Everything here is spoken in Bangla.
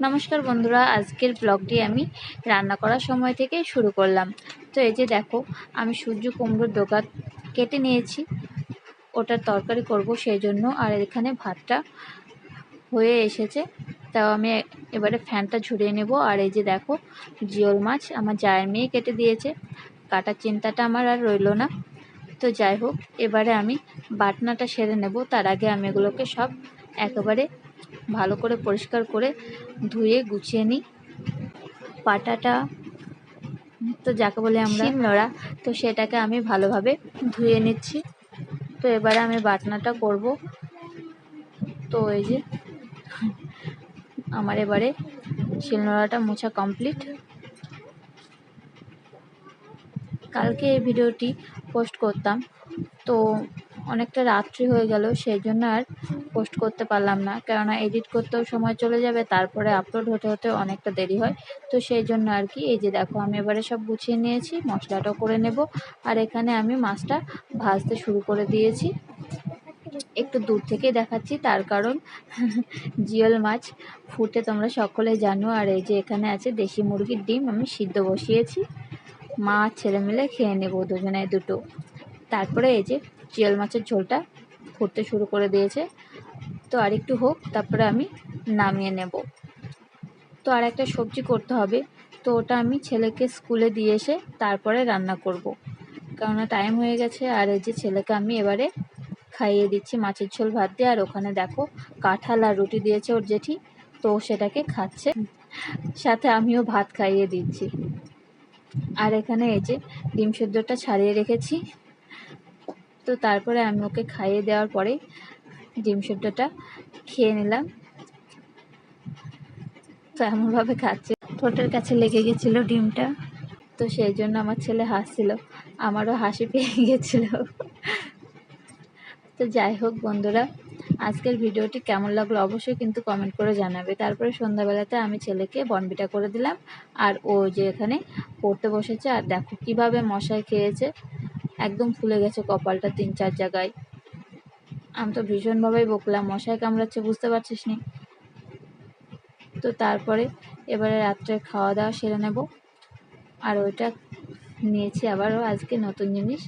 নমস্কার বন্ধুরা, আজকের ব্লগটি আমি রান্না করার সময় থেকে শুরু করলাম। তো এই যে দেখো, আমি সূর্য কুমড়োর ডগা কেটে নিয়েছি, ওটার তরকারি করব সেই জন্য। আর এখানে ভাতটা হয়ে এসেছে, তাও আমি এবারে ফ্যানটা ঝরিয়ে নেব। আর এই যে দেখো, জিওল মাছ আমার জায়ের মেয়ে কেটে দিয়েছে, কাটার চিন্তাটা আমার আর রইল না। তো যাই হোক, এবারে আমি বাটনাটা সেরে নেব। তার আগে আমি এগুলোকে সব একেবারে ভালো করে পরিষ্কার করে ধুয়ে গুছিয়ে নিই। পাটাটা তো যাকে বলে আমরা শিলনোড়া, তো সেটাকে আমি ভালোভাবে ধুয়ে নিচ্ছি। তো এবারে আমি বাটনাটা করব। তো এই যে আমার এবারে শিলনোড়াটা মোছা কমপ্লিট। কালকে এই ভিডিওটি পোস্ট করতাম, তো অনেকটা রাত্রি হয়ে গেল, সেই জন্য আর পোস্ট করতে পারলাম না, কেননা এডিট করতেও সময় চলে যাবে, তারপরে আপলোড হতে হতে অনেকটা দেরি হয়। তো সেই জন্য আর কি। এই যে দেখো, আমি এবারে সব গুছিয়ে নিয়েছি, মশলাটাও করে নেব। আর এখানে আমি মাছটা ভাজতে শুরু করে দিয়েছি। একটু দূর থেকে দেখাচ্ছি, তার কারণ জিওল মাছ ফুটে তোমরা সকলে জানো। আর এই যে এখানে আছে দেশি মুরগির ডিম, আমি সিদ্ধ বসিয়েছি, মা ছেলে মিলে খেয়ে নেব দুজনে দুটো। তারপরে এই যে জিওল মাছের ঝোলটা ফুটতে শুরু করে দিয়েছে, তো আর একটু হোক, তারপরে আমি নামিয়ে নেব। তো আর একটা সবজি করতে হবে, তো ওটা আমি ছেলেকে স্কুলে দিয়ে এসে তারপরে রান্না করব, কেননা টাইম হয়ে গেছে। আর এই যে ছেলেকে আমি এবারে খাইয়ে দিচ্ছি মাছের ঝোল ভাত দিয়ে। আর ওখানে দেখো, কাঁঠাল আর রুটি দিয়েছে ওর জেঠি, তো সেটাকে খাচ্ছে, সাথে আমিও ভাত খাইয়ে দিচ্ছি। আর এখানে এই যে ডিম সেদ্ধটা ছাড়িয়ে রেখেছি, তো তারপরে আমি ওকে খাইয়ে দেওয়ার পরে ডিম সেদ্ধটা খেয়ে নিলাম। তো এমনভাবে খাচ্ছে, ঠোঁটের কাছে লেগে গেছিলো ডিমটা, তো সেই জন্য আমার ছেলে হাসছিল, আমারও হাসি পেয়ে গেছিল। তো যাই হোক বন্ধুরা, আজকের ভিডিওটি কেমন লাগলো অবশ্যই কিন্তু কমেন্ট করে জানাবে। তারপরে সন্ধ্যাবেলাতে আমি ছেলেকে বনবিটা করে দিলাম, আর ও যে এখানে পড়তে বসেছে। আর দেখো কিভাবে মশায় খেয়েছে, একদম ফুলে গেছে কপালটা 3-4 জায়গায়। আমি তো ভীষণভাবেই বকলাম, মশায় কামড়াচ্ছে, বুঝতে পারছিস নি। তো তারপরে এবারে রাত্রে খাওয়া দাওয়া সেরে নেব। আর ওইটা নিয়েছি আবারও আজকে নতুন জিনিস,